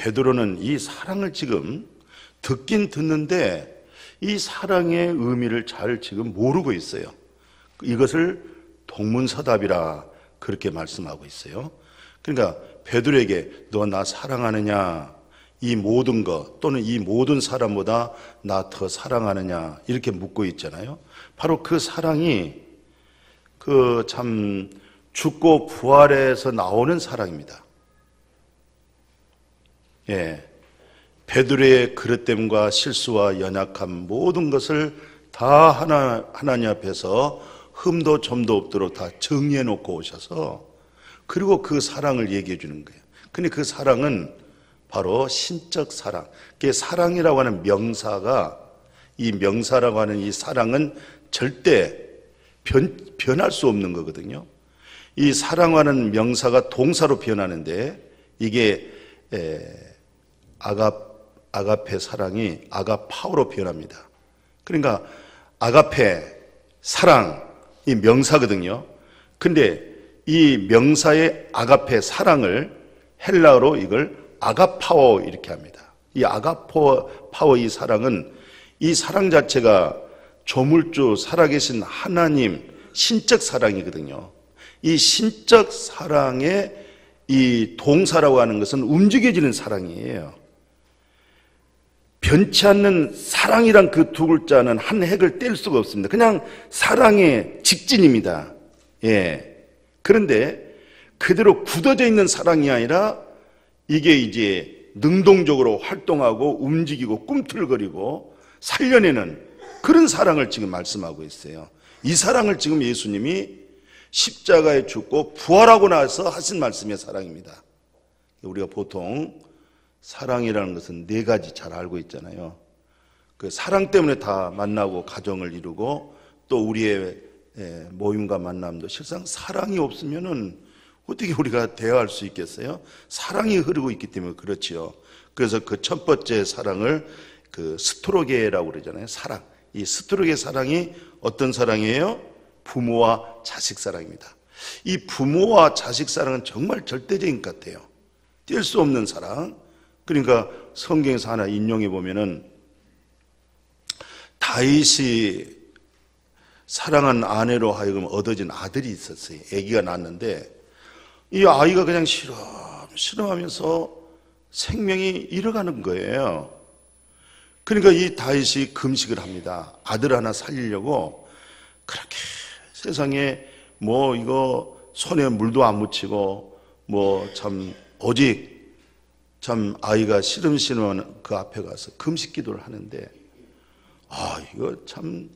베드로는 이 사랑을 지금 듣긴 듣는데 이 사랑의 의미를 잘 지금 모르고 있어요. 이것을 동문서답이라 그렇게 말씀하고 있어요. 그러니까 베드로에게 너 나 사랑하느냐, 이 모든 것 또는 이 모든 사람보다 나 더 사랑하느냐 이렇게 묻고 있잖아요. 바로 그 사랑이 그 참 죽고 부활해서 나오는 사랑입니다. 예, 베드로의 그릇됨과 실수와 연약함 모든 것을 다 하나님 앞에서 흠도 점도 없도록 다 정리해 놓고 오셔서 그리고 그 사랑을 얘기해 주는 거예요. 근데 그 사랑은 바로 신적 사랑. 그 사랑이라고 하는 명사가, 이 명사라고 하는 이 사랑은 절대 변할 수 없는 거거든요. 이 사랑하는 명사가 동사로 변하는데 이게 아가페 사랑이 아가파오로 변합니다. 그러니까 아가페 사랑 이 명사거든요. 근데 이 명사의 아가페 사랑을 헬라어로 이걸 아가파오 이렇게 합니다. 이 아가파오 이 사랑은 이 사랑 자체가 조물주 살아계신 하나님 신적 사랑이거든요. 이 신적 사랑의 이 동사라고 하는 것은 움직여지는 사랑이에요. 변치 않는 사랑이란 그 두 글자는 한 획을 뗄 수가 없습니다. 그냥 사랑의 직진입니다. 예. 그런데 그대로 굳어져 있는 사랑이 아니라 이게 이제 능동적으로 활동하고 움직이고 꿈틀거리고 살려내는 그런 사랑을 지금 말씀하고 있어요. 이 사랑을 지금 예수님이 십자가에 죽고 부활하고 나서 하신 말씀의 사랑입니다. 우리가 보통 사랑이라는 것은 네 가지 잘 알고 있잖아요. 그 사랑 때문에 다 만나고 가정을 이루고 또 우리의 모임과 만남도 실상 사랑이 없으면은 어떻게 우리가 대화할 수 있겠어요? 사랑이 흐르고 있기 때문에 그렇지요. 그래서 그 첫 번째 사랑을 그 스토로게라고 그러잖아요. 사랑. 이 스토로게 사랑이 어떤 사랑이에요? 부모와 자식 사랑입니다. 이 부모와 자식 사랑은 정말 절대적인 것 같아요. 뗄 수 없는 사랑. 그러니까 성경에서 하나 인용해 보면은 다윗이 사랑한 아내로 하여금 얻어진 아들이 있었어요. 아기가 낳았는데 이 아이가 그냥 실험하면서 생명이 잃어가는 거예요. 그러니까 이 다윗이 금식을 합니다. 아들 하나 살리려고 그렇게 세상에 뭐 이거 손에 물도 안 묻히고 뭐 참 오직 참 아이가 시름시름하는 그 앞에 가서 금식 기도를 하는데 이거 참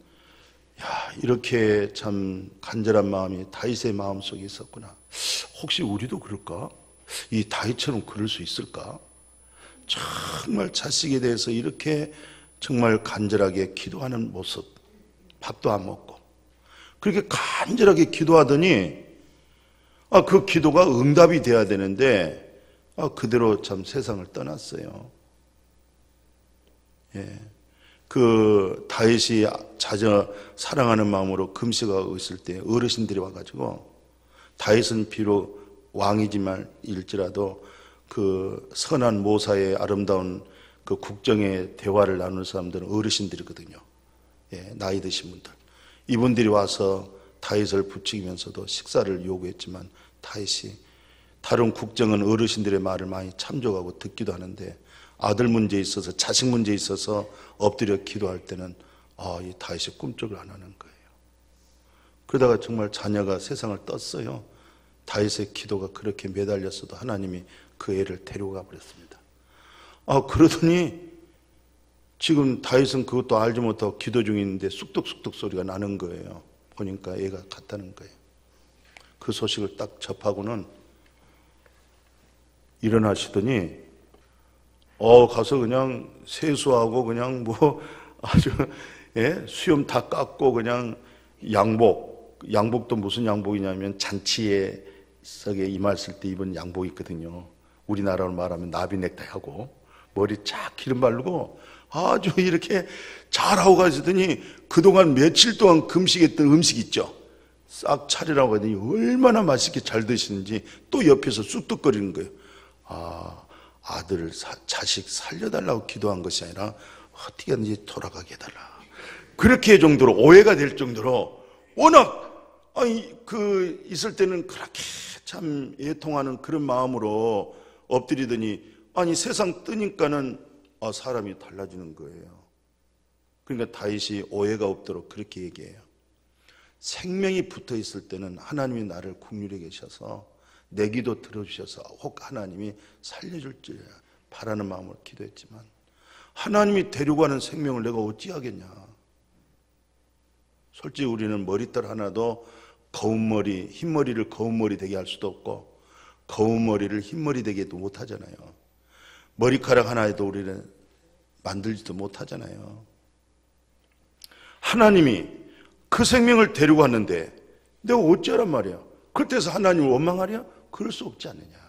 이렇게 참 간절한 마음이 다윗의 마음속에 있었구나. 혹시 우리도 그럴까? 이 다윗처럼 그럴 수 있을까? 정말 자식에 대해서 이렇게 정말 간절하게 기도하는 모습, 밥도 안 먹고 그렇게 간절하게 기도하더니 그 기도가 응답이 돼야 되는데 그대로 참 세상을 떠났어요. 예. 그 다윗이 사랑하는 마음으로 금식하고 있을 때 어르신들이 와가지고 다윗은 비록 왕이지만 일지라도 그 선한 모사의 아름다운 그 국정의 대화를 나누는 사람들은 어르신들이거든요. 예, 나이 드신 분들. 이분들이 와서 다윗을 부추기면서도 식사를 요구했지만 다윗이 다른 국정은 어르신들의 말을 많이 참조하고 듣기도 하는데 아들 문제에 있어서 자식 문제에 있어서 엎드려 기도할 때는 이 다윗이 꿈쩍을 안 하는 거예요. 그러다가 정말 자녀가 세상을 떴어요. 다윗의 기도가 그렇게 매달렸어도 하나님이 그 애를 데려가 버렸습니다. 그러더니 지금 다윗은 그것도 알지 못하고 기도 중인데 쑥덕쑥덕 소리가 나는 거예요. 보니까 애가 갔다는 거예요. 그 소식을 딱 접하고는 일어나시더니 가서 그냥 세수하고 그냥 뭐 아주 수염 다 깎고 그냥 양복도 무슨 양복이냐면 잔치에 썩에 임했을 때 입은 양복이 있거든요. 우리나라로 말하면 나비 넥타이하고 머리 쫙 기름 바르고 아주 이렇게 잘하고 가시더니 그동안 며칠 동안 금식했던 음식 있죠. 싹 차리라고 하더니 얼마나 맛있게 잘 드시는지 또 옆에서 쑥덕거리는 거예요. 아들, 자식 살려달라고 기도한 것이 아니라 어떻게 하든지 돌아가게 해달라. 그렇게 정도로 오해가 될 정도로 워낙 있을 때는 그렇게 참 애통하는 그런 마음으로 엎드리더니 세상 뜨니까는 사람이 달라지는 거예요. 그러니까 다윗이 오해가 없도록 그렇게 얘기해요. 생명이 붙어 있을 때는 하나님이 나를 긍휼히 계셔서 내 기도 들어주셔서 혹 하나님이 살려줄 줄 바라는 마음으로 기도했지만 하나님이 데리고 가는 생명을 내가 어찌하겠냐. 솔직히 우리는 머리털 하나도 거운머리, 흰머리를 거운머리 되게 할 수도 없고 거운머리를 흰머리 되게도 못하잖아요. 머리카락 하나에도 우리는 만들지도 못하잖아요. 하나님이 그 생명을 데리고 왔는데 내가 어찌하란 말이야. 그때서 하나님을 원망하랴? 그럴 수 없지 않느냐.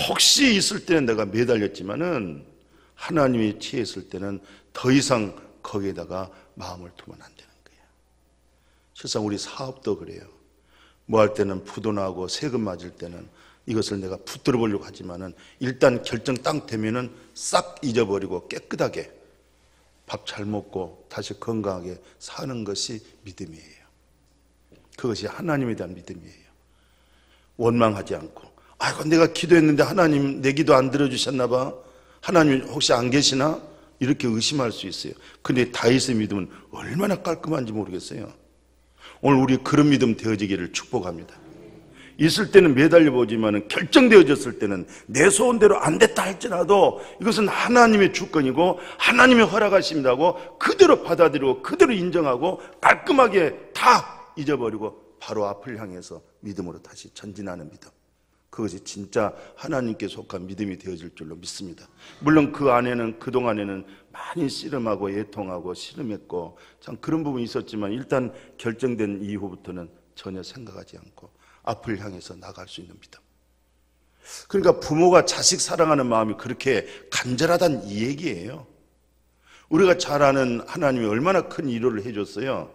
혹시 있을 때는 내가 매달렸지만은 하나님이 취했을 때는 더 이상 거기에다가 마음을 두면 안 되는 거예요. 실상 우리 사업도 그래요. 뭐 할 때는 부도나고 세금 맞을 때는 이것을 내가 붙들어 보려고 하지만은 일단 결정 딱 되면은 싹 잊어버리고 깨끗하게 밥 잘 먹고 다시 건강하게 사는 것이 믿음이에요. 그것이 하나님에 대한 믿음이에요. 원망하지 않고 내가 기도했는데 하나님 내 기도 안 들어주셨나 봐. 하나님 혹시 안 계시나? 이렇게 의심할 수 있어요. 근데 다윗의 믿음은 얼마나 깔끔한지 모르겠어요. 오늘 우리 그런 믿음 되어지기를 축복합니다. 있을 때는 매달려 보지만 결정되어졌을 때는 내 소원대로 안 됐다 할지라도 이것은 하나님의 주권이고 하나님의 허락하심이라고 그대로 받아들이고 그대로 인정하고 깔끔하게 다 잊어버리고 바로 앞을 향해서 믿음으로 다시 전진하는 믿음. 그것이 진짜 하나님께 속한 믿음이 되어질 줄로 믿습니다. 물론 그 안에는 그동안에는 많이 씨름하고 애통하고 씨름했고 참 그런 부분이 있었지만 일단 결정된 이후부터는 전혀 생각하지 않고 앞을 향해서 나갈 수 있는 믿음. 그러니까 부모가 자식 사랑하는 마음이 그렇게 간절하다는 이 얘기예요. 우리가 잘 아는 하나님이 얼마나 큰 위로를 해줬어요.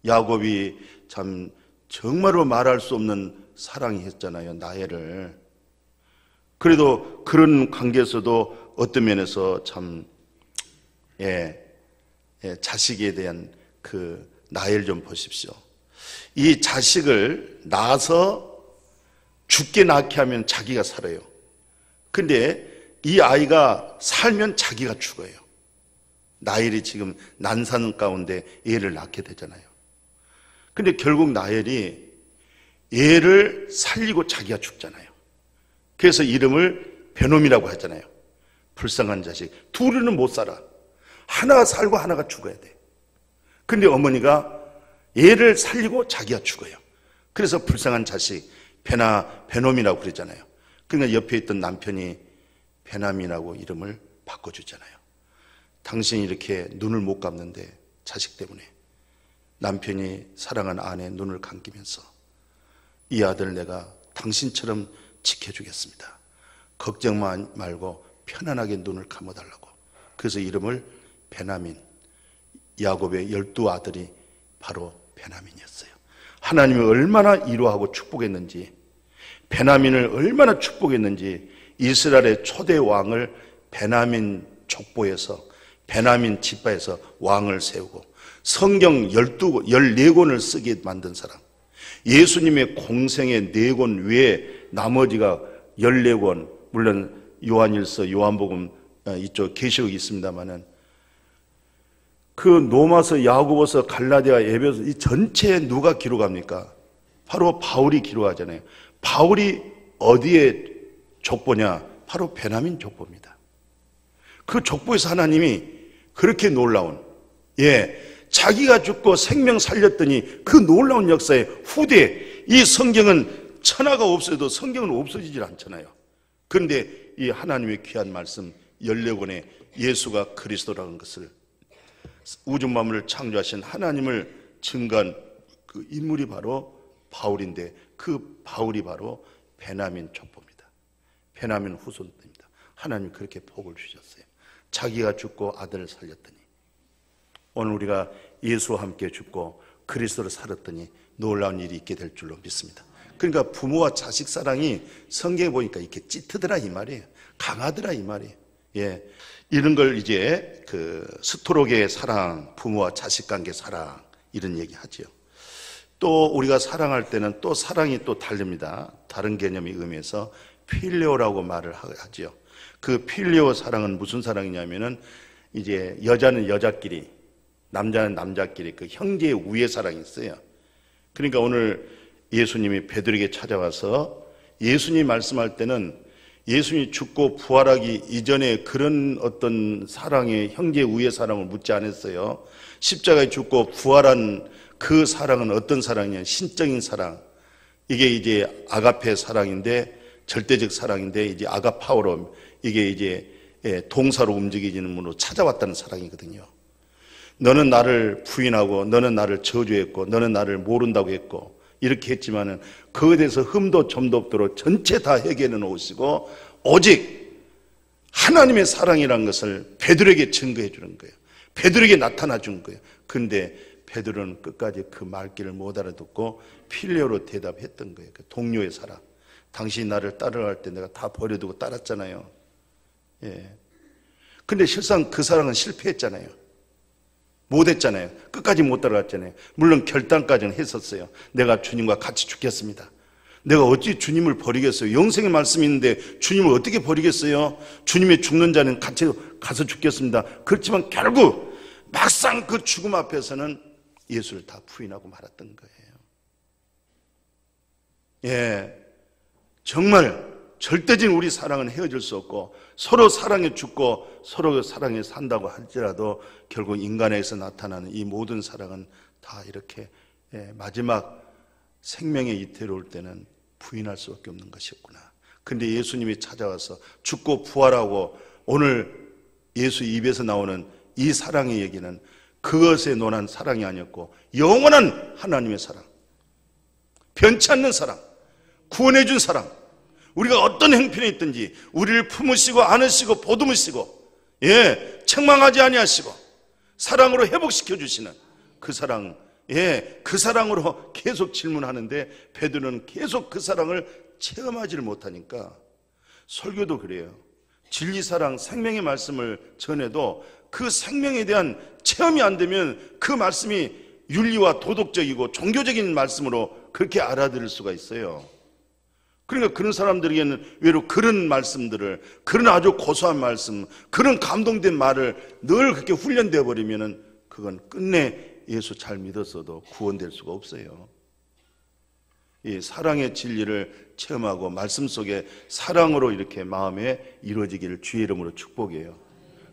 야곱이 참 정말로 말할 수 없는 사랑이 했잖아요, 나엘을. 그래도 그런 관계에서도 어떤 면에서 참 자식에 대한 그 나엘 좀 보십시오. 이 자식을 낳아서 죽게 낳게 하면 자기가 살아요. 근데 이 아이가 살면 자기가 죽어요. 나엘이 지금 난산 가운데 얘를 낳게 되잖아요. 근데 결국 나엘이 얘를 살리고 자기가 죽잖아요. 그래서 이름을 베놈이라고 하잖아요. 불쌍한 자식. 둘이는 못 살아. 하나가 살고 하나가 죽어야 돼. 근데 어머니가 얘를 살리고 자기가 죽어요. 그래서 불쌍한 자식 베놈이라고 그러잖아요. 그러니까 옆에 있던 남편이 베남이라고 이름을 바꿔주잖아요. 당신이 이렇게 눈을 못 감는데 자식 때문에 남편이 사랑한 아내 눈을 감기면서 이 아들 내가 당신처럼 지켜주겠습니다. 걱정 말고 편안하게 눈을 감아달라고. 그래서 이름을 베냐민, 야곱의 12아들이 바로 베냐민이었어요. 하나님이 얼마나 위로하고 축복했는지, 베냐민을 얼마나 축복했는지 이스라엘의 초대 왕을 베냐민 족보에서 베냐민 지파에서 왕을 세우고 성경 14권을 쓰게 만든 사람, 예수님의 공생의 4권 외에 나머지가 14권, 물론 요한일서, 요한복음 이쪽 계시록이 있습니다만은 그 로마서, 야고보서, 갈라디아, 에베소 이 전체에 누가 기록합니까? 바로 바울이 기록하잖아요. 바울이 어디에 족보냐? 바로 베냐민 족보입니다. 그 족보에서 하나님이 그렇게 놀라운, 자기가 죽고 생명 살렸더니 그 놀라운 역사의 후대, 이 성경은 천하가 없어도 성경은 없어지질 않잖아요. 그런데 이 하나님의 귀한 말씀 14권의 예수가 그리스도라는 것을, 우주 만물을 창조하신 하나님을 증거한 그 인물이 바로 바울인데 그 바울이 바로 베냐민 족보입니다. 베냐민 후손입니다. 하나님이 그렇게 복을 주셨어요. 자기가 죽고 아들을 살렸더니 오늘 우리가 예수와 함께 죽고 그리스도를 살았더니 놀라운 일이 있게 될 줄로 믿습니다. 그러니까 부모와 자식 사랑이 성경에 보니까 이렇게 짙으더라 이 말이에요. 강하더라 이 말이에요. 예. 이런 걸 이제 그 스토록의 사랑, 부모와 자식 관계 사랑 이런 얘기 하죠. 또 우리가 사랑할 때는 또 사랑이 또 다릅니다. 다른 개념의 의미에서 필리오라고 말을 하죠. 그 필리오 사랑은 무슨 사랑이냐면은 이제 여자는 여자끼리, 남자는 남자끼리 그 형제의 우애 사랑이 있어요. 그러니까 오늘 예수님이 베드로에게 찾아와서 예수님 말씀할 때는 예수님이 죽고 부활하기 이전에 그런 어떤 사랑의 형제의 우애 사랑을 묻지 않았어요. 십자가에 죽고 부활한 그 사랑은 어떤 사랑이냐? 신적인 사랑. 이게 이제 아가페 사랑인데 절대적 사랑인데 이제 아가파오로 이게 이제 동사로 움직이지는 분으로 찾아왔다는 사랑이거든요. 너는 나를 부인하고 너는 나를 저주했고 너는 나를 모른다고 했고 이렇게 했지만은 그에 대해서 흠도 점도 없도록 전체 다 해결해 놓으시고 오직 하나님의 사랑이라는 것을 베드로에게 증거해 주는 거예요. 베드로에게 나타나 준 거예요. 근데 베드로는 끝까지 그 말귀를 못 알아듣고 필레오로 대답했던 거예요. 그 동료의 사랑. 당신이 나를 따라갈 때 내가 다 버려두고 따랐잖아요. 예. 근데 실상 그 사랑은 실패했잖아요. 못했잖아요. 끝까지 못 따라갔잖아요. 물론 결단까지는 했었어요. 내가 주님과 같이 죽겠습니다. 내가 어찌 주님을 버리겠어요? 영생의 말씀이 있는데 주님을 어떻게 버리겠어요? 주님의 죽는 자는 같이 가서 죽겠습니다. 그렇지만 결국 막상 그 죽음 앞에서는 예수를 다 부인하고 말았던 거예요. 예, 정말 절대적인 우리 사랑은 헤어질 수 없고 서로 사랑에 죽고 서로 사랑에 산다고 할지라도 결국 인간에서 나타나는 이 모든 사랑은 다 이렇게 마지막 생명의 이태로 올 때는 부인할 수밖에 없는 것이었구나. 근데 예수님이 찾아와서 죽고 부활하고 오늘 예수 입에서 나오는 이 사랑의 얘기는 그것에 논한 사랑이 아니었고 영원한 하나님의 사랑, 변치 않는 사랑, 구원해 준 사랑, 우리가 어떤 형편에 있든지 우리를 품으시고 안으시고 보듬으시고 책망하지 아니하시고 사랑으로 회복시켜 주시는 그 사랑, 그 사랑으로 계속 질문하는데 베드로는 계속 그 사랑을 체험하지를 못하니까 설교도 그래요. 진리사랑, 생명의 말씀을 전해도 그 생명에 대한 체험이 안 되면 그 말씀이 윤리와 도덕적이고 종교적인 말씀으로 그렇게 알아들을 수가 있어요. 그러니까 그런 사람들에게는 외로 그런 말씀들을, 그런 아주 고소한 말씀, 그런 감동된 말을 늘 그렇게 훈련되어 버리면은 그건 끝내 예수 잘 믿었어도 구원될 수가 없어요. 이 사랑의 진리를 체험하고 말씀 속에 사랑으로 이렇게 마음에 이루어지기를 주의 이름으로 축복해요.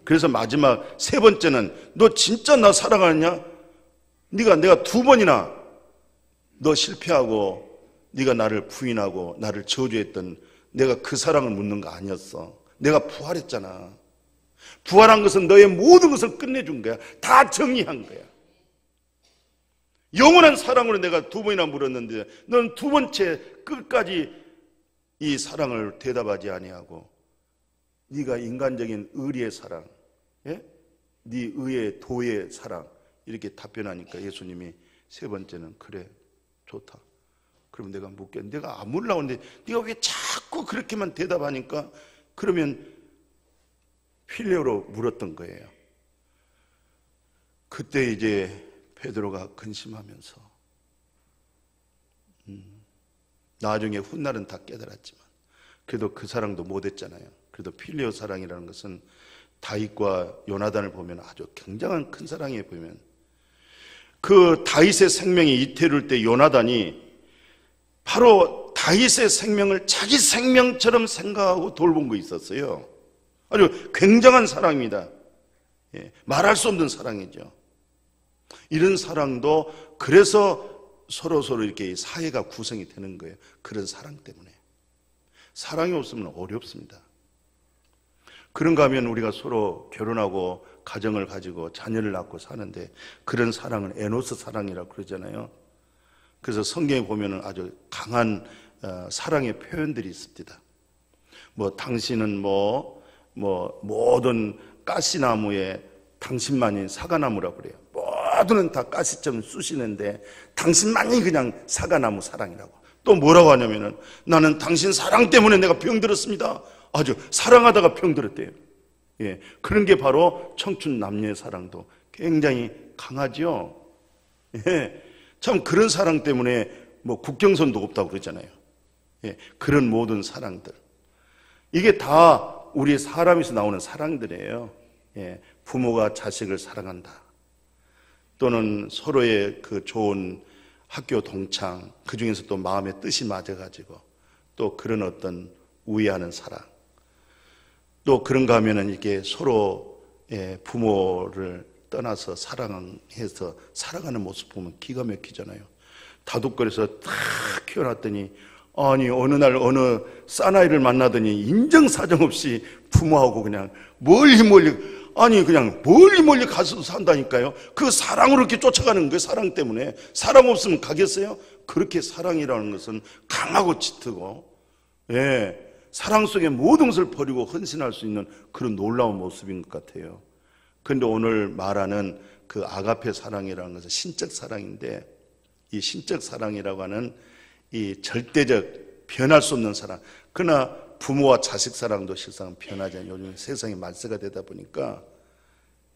그래서 마지막 세 번째는 너 진짜 나 사랑하느냐? 내가 두 번이나 너 실패하고 네가 나를 부인하고 나를 저주했던 내가 그 사랑을 묻는 거 아니었어. 내가 부활했잖아. 부활한 것은 너의 모든 것을 끝내준 거야. 다 정리한 거야. 영원한 사랑으로 내가 두 번이나 물었는데 너는 두 번째 끝까지 이 사랑을 대답하지 아니하고 네가 인간적인 의리의 사랑, 네 의의 도의 사랑 이렇게 답변하니까 예수님이 세 번째는 그래 좋다. 그러면 내가 묻게 내가 안 물라고 하는데 네가 왜 자꾸 그렇게만 대답하니까 그러면 필레오로 물었던 거예요. 그때 이제 베드로가 근심하면서 나중에 훗날은 다 깨달았지만 그래도 그 사랑도 못했잖아요. 그래도 필레오 사랑이라는 것은 다윗과 요나단을 보면 아주 굉장한 큰 사랑이에요. 보면 그 다윗의 생명이 이태로일 때 요나단이 바로 다윗의 생명을 자기 생명처럼 생각하고 돌본 거 있었어요. 아주 굉장한 사랑입니다. 말할 수 없는 사랑이죠. 이런 사랑도 그래서 서로 이렇게 사회가 구성이 되는 거예요. 그런 사랑 때문에. 사랑이 없으면 어렵습니다. 그런가 하면 우리가 서로 결혼하고 가정을 가지고 자녀를 낳고 사는데 그런 사랑은 에노스 사랑이라고 그러잖아요. 그래서 성경에 보면은 아주 강한 사랑의 표현들이 있습니다. 당신은 모든 가시나무에 당신만이 사과나무라고 그래요. 모두는 다 가시점 쑤시는데 당신만이 그냥 사과나무 사랑이라고. 또 뭐라고 하냐면은 나는 당신 사랑 때문에 내가 병들었습니다. 아주 사랑하다가 병들었대요. 예, 그런 게 바로 청춘 남녀의 사랑도 굉장히 강하죠. 예, 참 그런 사랑 때문에 뭐 국경선도 없다고 그러잖아요. 예, 그런 모든 사랑들, 이게 다 우리 사람에서 나오는 사랑들이에요. 예, 부모가 자식을 사랑한다, 또는 서로의 그 좋은 학교 동창, 그 중에서 또 마음의 뜻이 맞아가지고 또 그런 어떤 우애하는 사랑, 또 그런가 하면은 이게 서로 부모를 떠나서 사랑해서 살아가는 모습 보면 기가 막히잖아요. 다독거려서 탁 키워놨더니 아니 어느 날 어느 사나이를 만나더니 인정사정 없이 부모하고 그냥 멀리 아니 그냥 멀리 가서 산다니까요. 그 사랑으로 이렇게 쫓아가는 거예요. 사랑 때문에. 사랑 없으면 가겠어요? 그렇게 사랑이라는 것은 강하고 짙고, 예, 사랑 속에 모든 것을 버리고 헌신할 수 있는 그런 놀라운 모습인 것 같아요. 그런데 오늘 말하는 그 아가페 사랑이라는 것은 신적 사랑인데, 이 신적 사랑이라고 하는 이 절대적 변할 수 없는 사랑, 그러나 부모와 자식 사랑도 실상은 변하지 않아요. 요즘 세상이 말세가 되다 보니까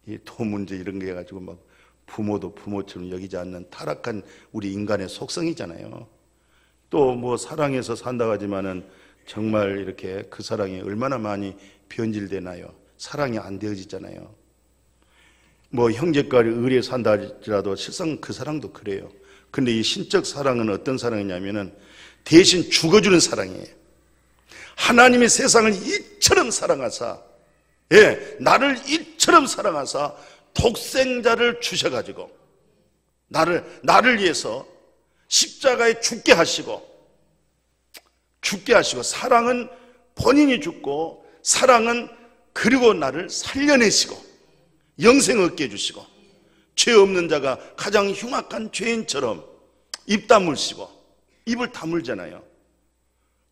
이 돈 문제 이런 게 해가지고 막 부모도 부모처럼 여기지 않는 타락한 우리 인간의 속성이잖아요. 또 뭐 사랑해서 산다고 하지만은 정말 이렇게 그 사랑이 얼마나 많이 변질되나요? 사랑이 안 되어지잖아요. 뭐 형제까지 의리에 산다 할지라도 실상 그 사랑도 그래요. 근데 이 신적 사랑은 어떤 사랑이냐면은 대신 죽어주는 사랑이에요. 하나님이 세상을 이처럼 사랑하사, 예, 나를 이처럼 사랑하사 독생자를 주셔가지고 나를 위해서 십자가에 죽게 하시고, 사랑은 본인이 죽고, 사랑은 그리고 나를 살려내시고 영생을 얻게 해주시고, 죄 없는 자가 가장 흉악한 죄인처럼 입 다물시고, 입을 다물잖아요.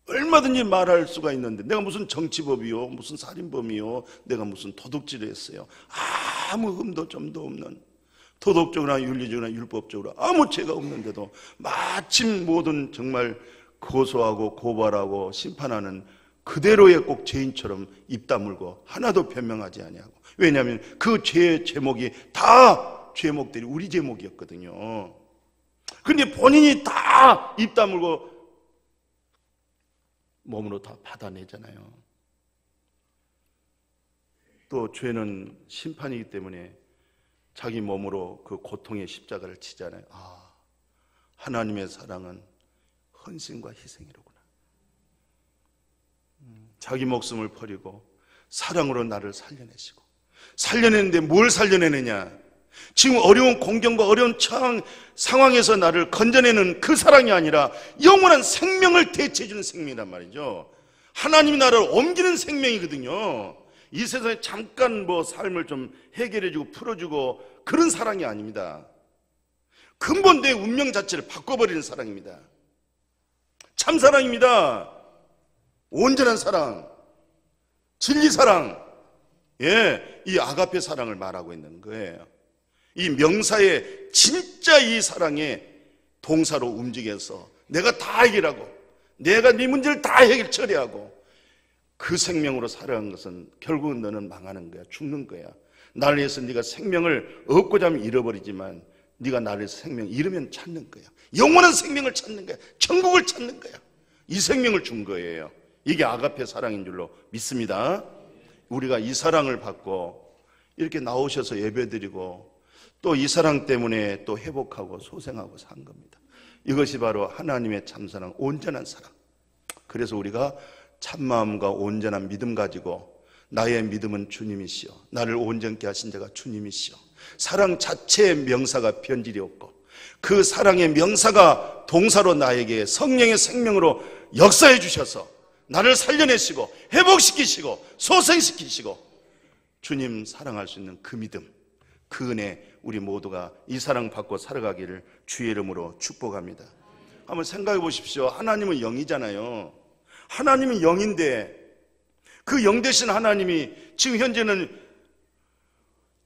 얼마든지 말할 수가 있는데 내가 무슨 정치범이요, 무슨 살인범이요, 내가 무슨 도둑질을 했어요. 아무 흠도 점도 없는, 도덕적으로나 윤리적으로나 율법적으로 아무 죄가 없는데도 마침 모든 정말 고소하고 고발하고 심판하는 그대로의 꼭 죄인처럼 입 다물고 하나도 변명하지 아니하고. 왜냐하면 그 죄의 제목이 다 죄목들이 우리 제목이었거든요. 그런데 본인이 다 입 다물고 몸으로 다 받아내잖아요. 또 죄는 심판이기 때문에 자기 몸으로 그 고통의 십자가를 치잖아요. 아, 하나님의 사랑은 헌신과 희생이로구나. 자기 목숨을 버리고 사랑으로 나를 살려내시고, 살려내는데 뭘 살려내느냐? 지금 어려운 공경과 어려운 상황에서 나를 건져내는 그 사랑이 아니라 영원한 생명을 대체해주는 생명이란 말이죠. 하나님이 나를 옮기는 생명이거든요. 이 세상에 잠깐 뭐 삶을 좀 해결해주고 풀어주고 그런 사랑이 아닙니다. 근본 내 운명 자체를 바꿔버리는 사랑입니다. 참 사랑입니다. 온전한 사랑, 진리 사랑, 예, 이 아가페 사랑을 말하고 있는 거예요. 이 명사에 진짜 이 사랑의 동사로 움직여서 내가 다 해결하고, 내가 네 문제를 다 처리하고, 그 생명으로 살아가는 것은 결국은 너는 망하는 거야, 죽는 거야. 나를 위해서 네가 생명을 얻고자 하면 잃어버리지만 네가 나를 위해서 생명 잃으면 찾는 거야. 영원한 생명을 찾는 거야. 천국을 찾는 거야. 이 생명을 준 거예요. 이게 아가페 사랑인 줄로 믿습니다. 우리가 이 사랑을 받고 이렇게 나오셔서 예배드리고 또 이 사랑 때문에 또 회복하고 소생하고 산 겁니다. 이것이 바로 하나님의 참사랑, 온전한 사랑. 그래서 우리가 참마음과 온전한 믿음 가지고, 나의 믿음은 주님이시여, 나를 온전케 하신 자가 주님이시여, 사랑 자체의 명사가 변질이 없고 그 사랑의 명사가 동사로 나에게 성령의 생명으로 역사해 주셔서 나를 살려내시고 회복시키시고 소생시키시고 주님 사랑할 수 있는 그 믿음, 그 은혜, 우리 모두가 이 사랑 받고 살아가기를 주의 이름으로 축복합니다. 한번 생각해 보십시오. 하나님은 영이잖아요. 하나님은 영인데 그 영 되신 하나님이 지금 현재는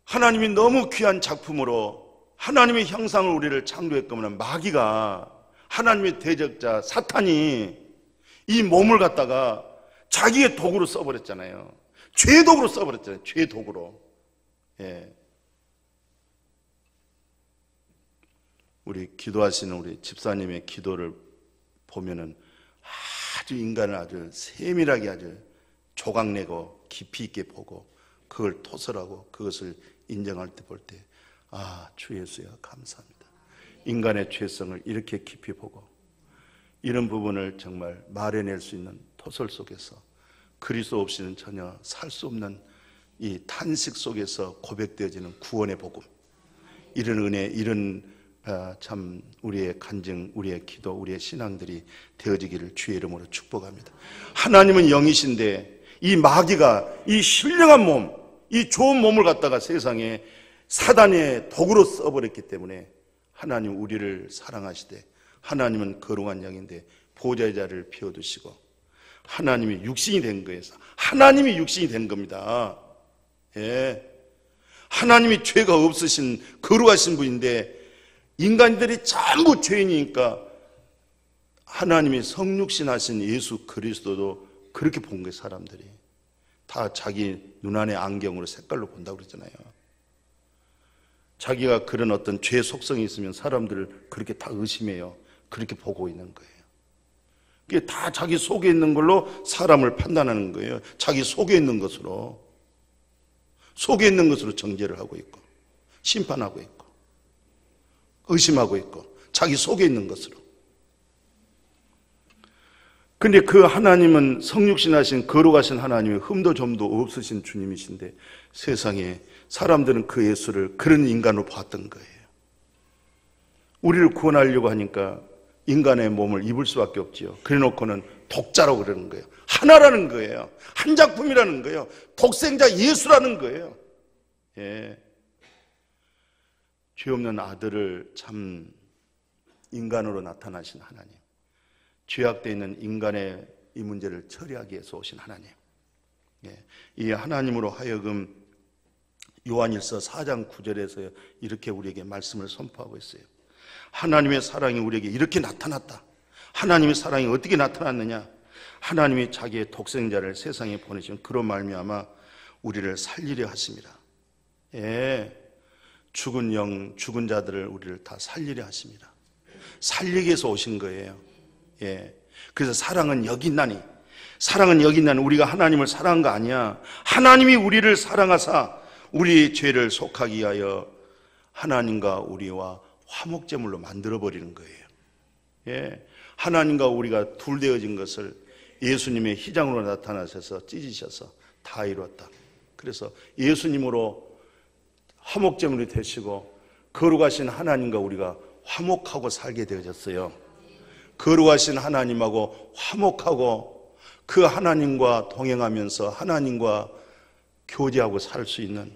하나님이 너무 귀한 작품으로 하나님의 형상을 우리를 창조했거면 마귀가 하나님의 대적자 사탄이 이 몸을 갖다가 자기의 도구로 써버렸잖아요. 죄의 도구로 써버렸잖아요. 죄의 도구로. 예. 우리 기도하시는 우리 집사님의 기도를 보면은 아주 인간을 아주 세밀하게 아주 조각내고 깊이 있게 보고 그걸 토설하고 그것을 인정할 때 볼 때 아, 주 예수야 감사합니다. 인간의 죄성을 이렇게 깊이 보고 이런 부분을 정말 말해낼 수 있는 토설 속에서 그리스도 없이는 전혀 살 수 없는 이 탄식 속에서 고백되어지는 구원의 복음, 이런 은혜, 이런 참 우리의 간증, 우리의 기도, 우리의 신앙들이 되어지기를 주의 이름으로 축복합니다. 하나님은 영이신데 이 마귀가 이 신령한 몸, 이 좋은 몸을 갖다가 세상에 사단의 도구로 써버렸기 때문에 하나님 우리를 사랑하시되 하나님은 거룩한 영인데 보좌의 자리를 비워두시고 하나님이 육신이 된 거예요. 하나님이 육신이 된 겁니다. 예. 하나님이 죄가 없으신 거룩하신 분인데 인간들이 전부 죄인이니까 하나님이 성육신 하신 예수 그리스도도 그렇게 본 거예요. 사람들이 다 자기 눈안의 안경으로 색깔로 본다고 그랬잖아요. 자기가 그런 어떤 죄 속성이 있으면 사람들을 그렇게 다 의심해요. 그렇게 보고 있는 거예요. 그게 다 자기 속에 있는 걸로 사람을 판단하는 거예요. 자기 속에 있는 것으로 정죄를 하고 있고 심판하고 있고 의심하고 있고 자기 속에 있는 것으로. 근데 그 하나님은 성육신하신 거룩하신 하나님이 흠도 점도 없으신 주님이신데 세상에 사람들은 그 예수를 그런 인간으로 봤던 거예요. 우리를 구원하려고 하니까 인간의 몸을 입을 수밖에 없지요. 그래놓고는 독자라고 그러는 거예요. 하나라는 거예요. 한 작품이라는 거예요. 독생자 예수라는 거예요. 예. 죄 없는 아들을 참 인간으로 나타나신 하나님, 죄악되어 있는 인간의 이 문제를 처리하기 위해서 오신 하나님. 예. 이 하나님으로 하여금 요한일서 4장 9절에서 이렇게 우리에게 말씀을 선포하고 있어요. 하나님의 사랑이 우리에게 이렇게 나타났다. 하나님의 사랑이 어떻게 나타났느냐? 하나님이 자기의 독생자를 세상에 보내시면 그로 말미암아 우리를 살리려 하십니다. 예, 죽은 영, 죽은 자들을 우리를 다 살리려 하십니다. 살리기 위해서 오신 거예요. 예, 그래서 사랑은 여기 있나니, 우리가 하나님을 사랑한 거 아니야. 하나님이 우리를 사랑하사 우리 죄를 속하기 위하여 하나님과 우리와 화목제물로 만들어버리는 거예요. 예, 하나님과 우리가 둘 되어진 것을 예수님의 희장으로 나타나셔서 찢으셔서 다 이루었다. 그래서 예수님으로 화목제물이 되시고 거룩하신 하나님과 우리가 화목하고 살게 되어졌어요. 거룩하신 하나님하고 화목하고 그 하나님과 동행하면서 하나님과 교제하고 살 수 있는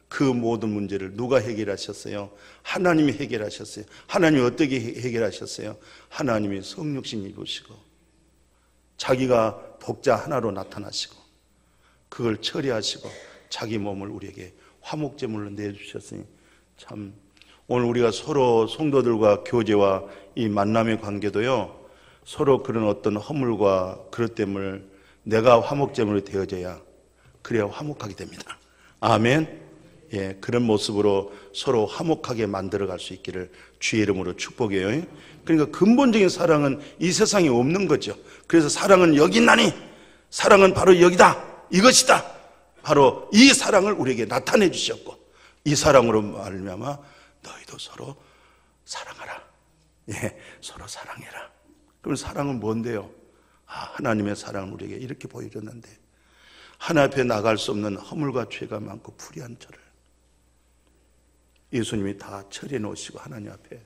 그 모든 문제를 누가 해결하셨어요? 하나님이 해결하셨어요. 하나님이 어떻게 해결하셨어요? 하나님이 성육신 입으시고 자기가 독자 하나로 나타나시고 그걸 처리하시고 자기 몸을 우리에게 화목제물로 내주셨으니 참 오늘 우리가 서로 성도들과 교제와 이 만남의 관계도요, 서로 그런 어떤 허물과 그릇됨을 내가 화목제물이 되어져야 그래야 화목하게 됩니다. 아멘. 예, 그런 모습으로 서로 화목하게 만들어갈 수 있기를 주의 이름으로 축복해요. 그러니까 근본적인 사랑은 이 세상에 없는 거죠. 그래서 사랑은 여기 있나니, 사랑은 바로 여기다, 이것이다. 바로 이 사랑을 우리에게 나타내 주셨고 이 사랑으로 말미암아 너희도 서로 사랑하라. 예, 서로 사랑해라. 그럼 사랑은 뭔데요? 하나님의 사랑을 우리에게 이렇게 보여줬는데 하나님 앞에 나갈 수 없는 허물과 죄가 많고 불의한 저를 예수님이 다 처리해 놓으시고 하나님 앞에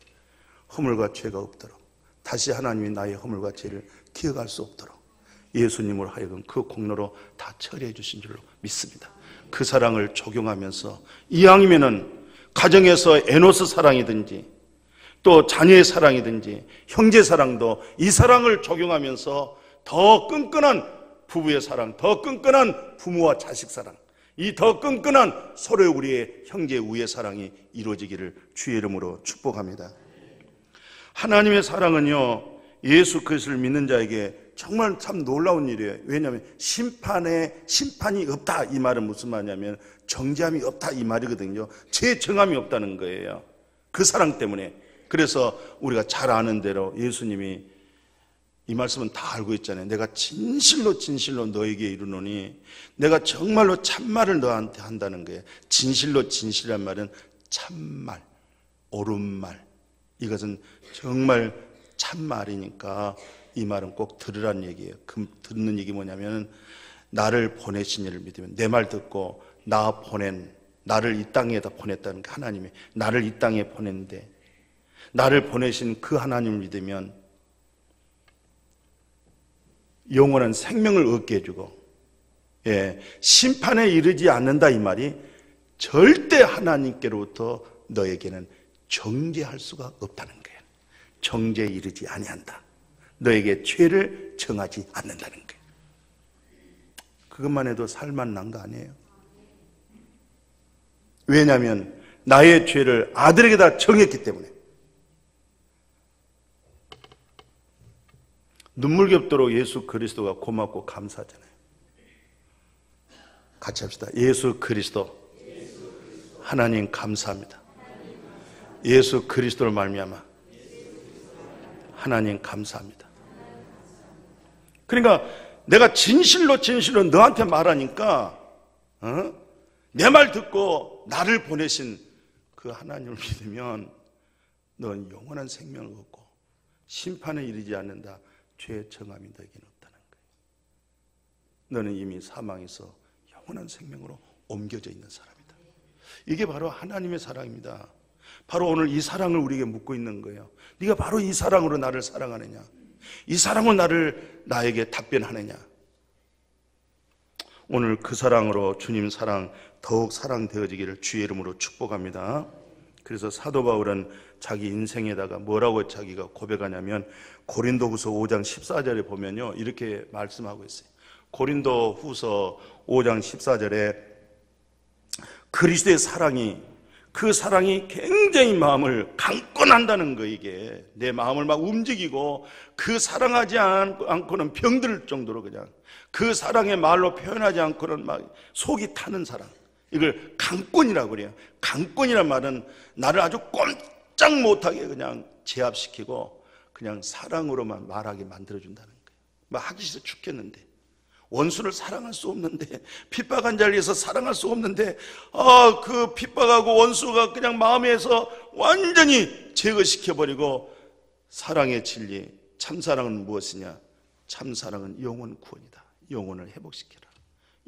허물과 죄가 없도록 다시 하나님이 나의 허물과 죄를 기억할 수 없도록 예수님으로 하여금 그 공로로 다 처리해 주신 줄로 믿습니다. 그 사랑을 적용하면서 이왕이면은 가정에서 에노스 사랑이든지 또 자녀의 사랑이든지 형제 사랑도 이 사랑을 적용하면서 더 끈끈한 부부의 사랑, 더 끈끈한 부모와 자식 사랑, 이 더 끈끈한 서로의 우리의 형제 우의 사랑이 이루어지기를 주의 이름으로 축복합니다. 하나님의 사랑은요, 예수 그리스도를 믿는 자에게 정말 참 놀라운 일이에요. 왜냐하면 심판이 없다, 이 말은 무슨 말이냐면 정죄함이 없다, 이 말이거든요. 죄 정함이 없다는 거예요. 그 사랑 때문에. 그래서 우리가 잘 아는 대로 예수님이 이 말씀은 다 알고 있잖아요. 내가 진실로 너에게 이르노니, 내가 정말로 참말을 너한테 한다는 거예요. 진실로 진실이란 말은 참말, 옳은 말, 이것은 정말 참말이니까 이 말은 꼭 들으라는 얘기예요. 그 듣는 얘기 뭐냐면, 나를 보내신 이를 믿으면, 내 말 듣고 나를 이 땅에다 보냈다는 게, 하나님이 나를 이 땅에 보냈는데 나를 보내신 그 하나님을 믿으면 영원한 생명을 얻게 해주고, 심판에 이르지 않는다, 이 말이 절대 하나님께로부터 너에게는 정죄할 수가 없다는 거예요. 정죄에 이르지 아니한다. 너에게 죄를 정하지 않는다는 거예요. 그것만 해도 살만난 거 아니에요? 왜냐하면 나의 죄를 아들에게 다 정했기 때문에. 눈물겹도록 예수 그리스도가 고맙고 감사하잖아요. 같이 합시다. 예수 그리스도, 하나님 감사합니다. 예수 그리스도를 말미암아 하나님 감사합니다. 그러니까 내가 진실로 너한테 말하니까, 내 말 듣고 나를 보내신 그 하나님을 믿으면 넌 영원한 생명을 얻고 심판에 이르지 않는다. 죄의 정함이 너에게는 없다는 거예요. 너는 이미 사망에서 영원한 생명으로 옮겨져 있는 사람이다. 이게 바로 하나님의 사랑입니다. 바로 오늘 이 사랑을 우리에게 묻고 있는 거예요. 네가 바로 이 사랑으로 나를 사랑하느냐? 이 사랑으로 나에게 답변하느냐? 오늘 그 사랑으로 주님 사랑 더욱 사랑되어지기를 주의 이름으로 축복합니다. 그래서 사도 바울은 자기 인생에다가 뭐라고 자기가 고백하냐면, 고린도후서 5장 14절에 보면요, 이렇게 말씀하고 있어요. 고린도후서 5장 14절에 그리스도의 사랑이, 그 사랑이 굉장히 마음을 강권한다는 거. 이게 내 마음을 막 움직이고, 그 사랑하지 않고는 병들 정도로 그냥 그 사랑의 말로 표현하지 않고는 막 속이 타는 사랑, 이걸 강권이라고 그래요. 강권이란 말은 나를 아주 꼼짝 못하게 그냥 제압시키고 그냥 사랑으로만 말하게 만들어준다는 거예요. 막 하기 싫어 죽겠는데, 원수를 사랑할 수 없는데, 핍박한 자리에서 사랑할 수 없는데, 그 핍박하고 원수가 그냥 마음에서 완전히 제거시켜버리고, 사랑의 진리, 참사랑은 무엇이냐? 참사랑은 영혼 구원이다. 영혼을 회복시켜라.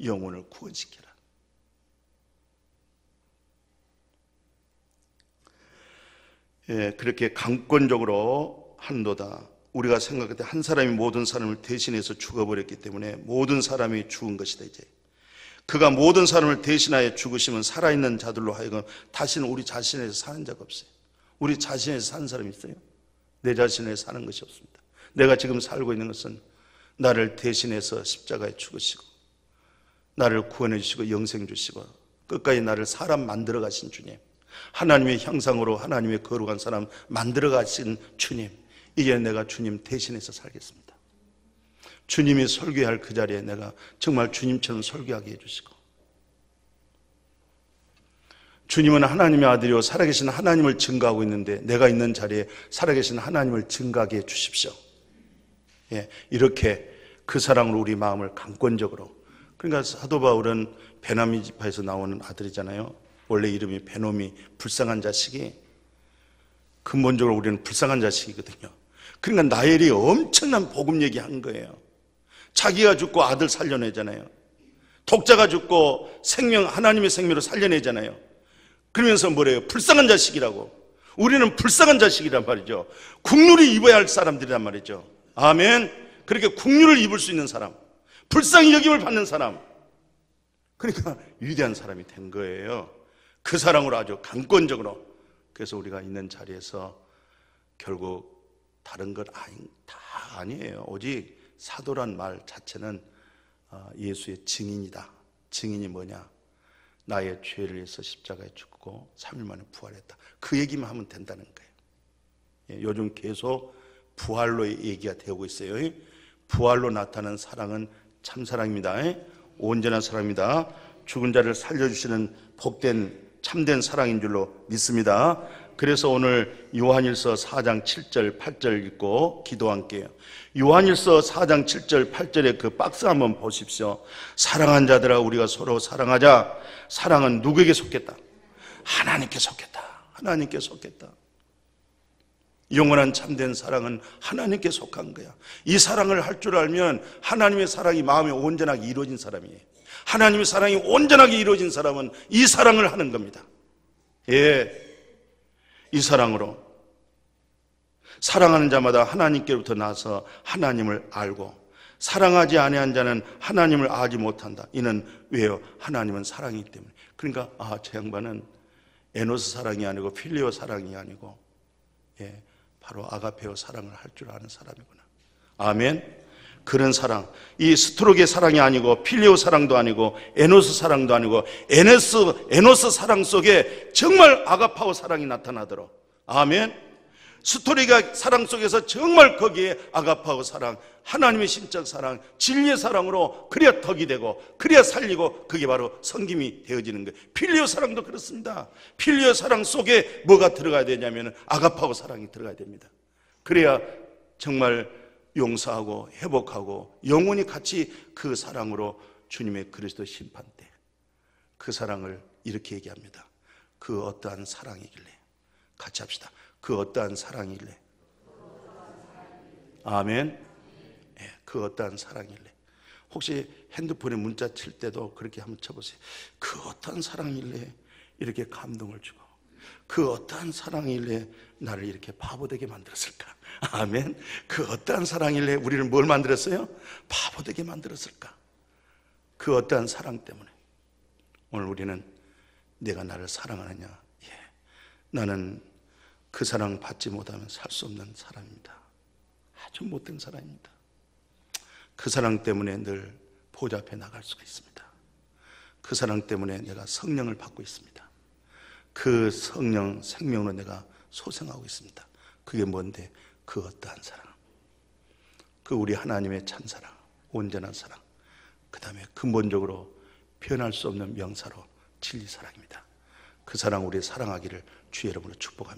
영혼을 구원시켜라. 그렇게 강권적으로 한도다. 우리가 생각할 때 한 사람이 모든 사람을 대신해서 죽어버렸기 때문에 모든 사람이 죽은 것이다. 이제 그가 모든 사람을 대신하여 죽으시면 살아있는 자들로 하여금 다시는 우리 자신에서 사는 자가 없어요. 우리 자신에서 사는 사람이 있어요? 내 자신에서 사는 것이 없습니다. 내가 지금 살고 있는 것은 나를 대신해서 십자가에 죽으시고 나를 구원해 주시고 영생 주시고 끝까지 나를 사람 만들어 가신 주님, 하나님의 형상으로 하나님의 거룩한 사람 만들어 가신 주님, 이제 내가 주님 대신해서 살겠습니다. 주님이 설교할 그 자리에 내가 정말 주님처럼 설교하게 해주시고, 주님은 하나님의 아들이요 살아계신 하나님을 증거하고 있는데 내가 있는 자리에 살아계신 하나님을 증거하게 해주십시오. 이렇게 그 사랑으로 우리 마음을 강권적으로. 그러니까 사도 바울은 베냐민 지파에서 나오는 아들이잖아요. 원래 이름이 베노미, 불쌍한 자식이. 근본적으로 우리는 불쌍한 자식이거든요. 그러니까 나엘이 엄청난 복음 얘기한 거예요. 자기가 죽고 아들 살려내잖아요. 독자가 죽고 하나님의 생명으로 살려내잖아요. 그러면서 뭐래요? 불쌍한 자식이라고. 우리는 불쌍한 자식이란 말이죠. 국률을 입어야 할 사람들이란 말이죠. 아멘. 그렇게 국률을 입을 수 있는 사람, 불쌍히 여김을 받는 사람, 그러니까 위대한 사람이 된 거예요. 그 사랑으로 아주 강권적으로. 그래서 우리가 있는 자리에서 결국 다른 것 다 아니에요. 오직 사도란 말 자체는 예수의 증인이다. 증인이 뭐냐? 나의 죄를 위해서 십자가에 죽고 3일 만에 부활했다. 그 얘기만 하면 된다는 거예요. 요즘 계속 부활로 얘기가 되고 있어요. 부활로 나타나는 사랑은 참사랑입니다. 온전한 사랑입니다. 죽은 자를 살려주시는 복된 참된 사랑인 줄로 믿습니다. 그래서 오늘 요한일서 4장 7절 8절 읽고 기도할게요. 요한일서 4장 7절 8절의 그 박스 한번 보십시오. 사랑한 자들아 우리가 서로 사랑하자. 사랑은 누구에게 속했다? 하나님께 속했다. 하나님께 속했다. 영원한 참된 사랑은 하나님께 속한 거야. 이 사랑을 할 줄 알면 하나님의 사랑이 마음에 온전하게 이루어진 사람이에요. 하나님의 사랑이 온전하게 이루어진 사람은 이 사랑을 하는 겁니다. 이 사랑으로 사랑하는 자마다 하나님께로부터 나서 하나님을 알고 사랑하지 아니한 자는 하나님을 알지 못한다. 이는 왜요? 하나님은 사랑이기 때문에. 그러니까 저 양반은 에노스 사랑이 아니고 필리오 사랑이 아니고 바로 아가페오 사랑을 할 줄 아는 사람이구나. 아멘. 그런 사랑, 이 스트록의 사랑이 아니고 필리오 사랑도 아니고 에노스 사랑도 아니고 에노스 사랑 속에 정말 아가파오 사랑이 나타나도록. 아멘. 스토리가 사랑 속에서 정말 거기에 아가파오 사랑, 하나님의 신적 사랑, 진리의 사랑으로 그래야 덕이 되고 그래야 살리고 그게 바로 섬김이 되어지는 거예요. 필리오 사랑도 그렇습니다. 필리오 사랑 속에 뭐가 들어가야 되냐면 아가파오 사랑이 들어가야 됩니다. 그래야 정말 용서하고 회복하고 영원히 같이 그 사랑으로 주님의 그리스도 심판 때 그 사랑을 이렇게 얘기합니다. 그 어떠한 사랑이길래. 같이 합시다. 그 어떠한 사랑이길래. 아멘. 그 어떠한 사랑이길래. 혹시 핸드폰에 문자 칠 때도 그렇게 한번 쳐보세요. 그 어떠한 사랑이길래 이렇게 감동을 주고 그 어떠한 사랑이길래 나를 이렇게 바보되게 만들었을까? 아멘. 그 어떠한 사랑이길래 우리를 뭘 만들었어요? 바보되게 만들었을까? 그 어떠한 사랑 때문에 오늘 우리는 내가 나를 사랑하느냐? 나는 그 사랑 받지 못하면 살 수 없는 사람입니다. 아주 못된 사람입니다. 그 사랑 때문에 늘 보좌 앞에 나갈 수가 있습니다. 그 사랑 때문에 내가 성령을 받고 있습니다. 그 성령 생명으로 내가 소생하고 있습니다. 그게 뭔데? 그 어떠한 사랑, 그 우리 하나님의 찬사랑, 온전한 사랑, 그 다음에 근본적으로 표현할 수 없는 명사로 진리 사랑입니다. 그 사랑 우리 사랑하기를 주의 이름으로 축복합니다.